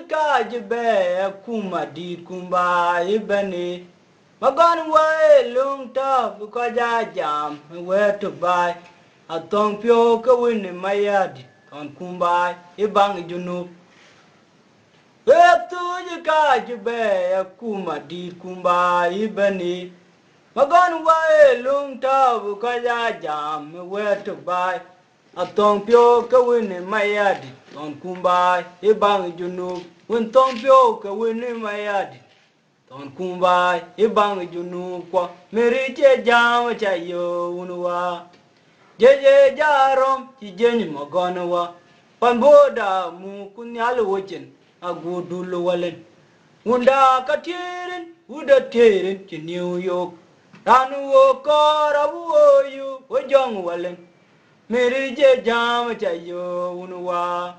kajibe kuma di kumba ibani. Magan way lung tough kaja jam where to buy. A tong pio ka win mayadi on kumba ibang junub. Wetu kajibe kuma di kumba ibani. Magan way lung tough kaja jam where to buy. A tong pio ka win mayadi on kumba ibang junub. When tong pio ka win mayadi. Ton kumbai ibang junu kwa meriche jam chayo unwa jeje jarom ti jenyi magonwa panboda mu kunyal wochen agudul walen unda katirin uda terin ti New York ranu wo kora wo yu wajong walen meriche jam chayo unwa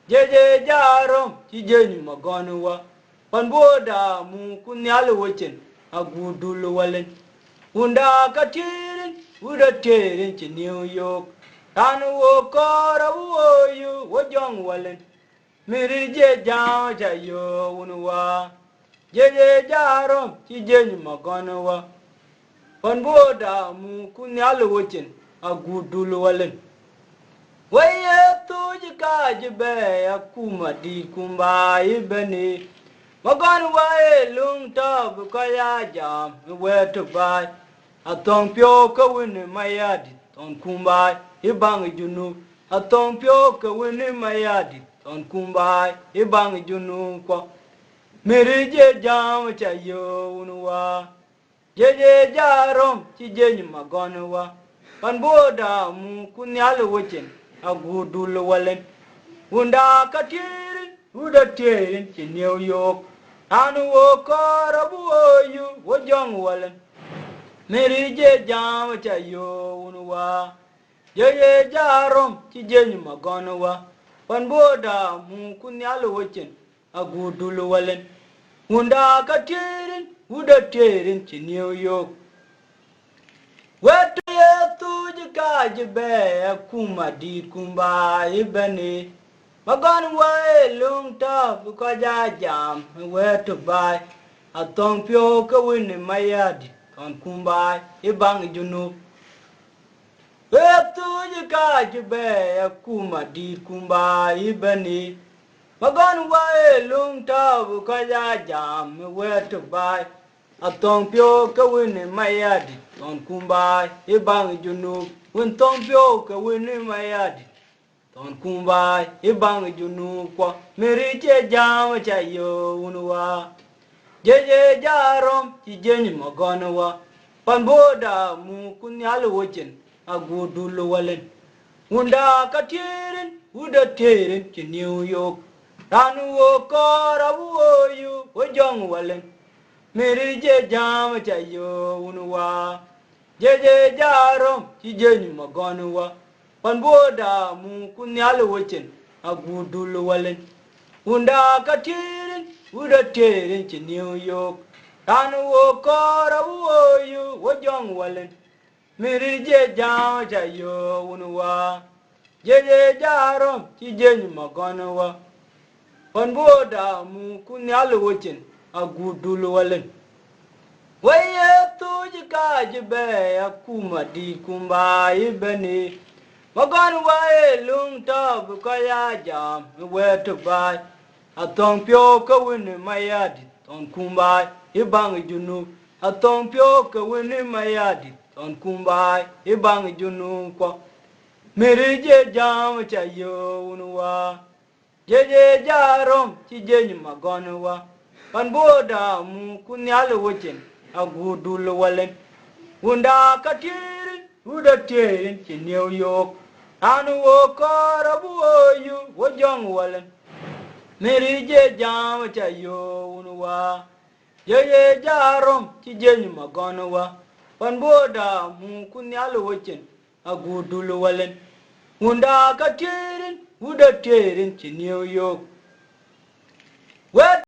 jeje jarom ti jenyi magonwa Panboda mu kunyal wochen agudul walen unda katirin uda terin ci New York tanu wo kora wo yu wajong walen mirije jam chayo unwa jeje jarom ci jenyi magonwa panboda mu kunyal wochen agudul walen waye tuji kajibe akuma di kumba ibeni Magan way lung tub kaya jam where to buy a tong pio ka win mayadi ton kumbai ibang junu a tong pio ka win mayadi ton kumbai ibang junu kwa mirije jam chayo unwa jeje jarom ci jenyi magonwa panboda mu kunyal wochen agudul walen unda katirin uda terin ci New York Anu wo kora wo yu wajong walen Merije jam chayo unwa Jeje jarom ci jenyi magonwa Panboda mu kunyal wochen agudul walen Unda katirin uda terin ci New York Wetu yetu jikajibe kuma di kumba ibani Magan way lung tough kaja jam where to buy a tong pio ka win mayadi on kumbai ibang junub Wetu kajibe kuma di kumba ibani Magan way lung tough kaja jam where to buy a tong pio ka win mayadi on kumbai ibang junub When tong pio ka win mayadi Ton kumbai ibang junu kwa meriche jam chayo unwa jeje jarom ci jenyi magonwa panboda mu kunyal wochen agudul walen unda katirin uda terin ci New York ranu wo kora wo yu wajong walen meriche jam chayo unwa jeje jarom ci jenyi magonwa Panboda mu kunyal wochen agudul walen unda katirin uda terin ci New York tanu wo kora wo yu wajong walen mirije jam chayo unwa jeje jarom ci jenyi magonwa panboda mu kunyal wochen agudul walen waye tuji kajibe akuma di kumba ibeni Magan way lung tub kaya jam where to buy a tong pio ka win mayadi ton kumbai ibang junu a tong pio ka win mayadi ton kumbai ibang junu kwa mirije jam chayo unwa jeje jarom ci jenyi magonwa panboda mu kunyal wochen agudul walen unda katirin uda terin ci New York Anu wo kora wo yu wajong walen Merije jam chayo unwa Jeje jarom ci jenyi magonwa Panboda mu kunyal wochen agudul walen Unda katirin uda terin ci New York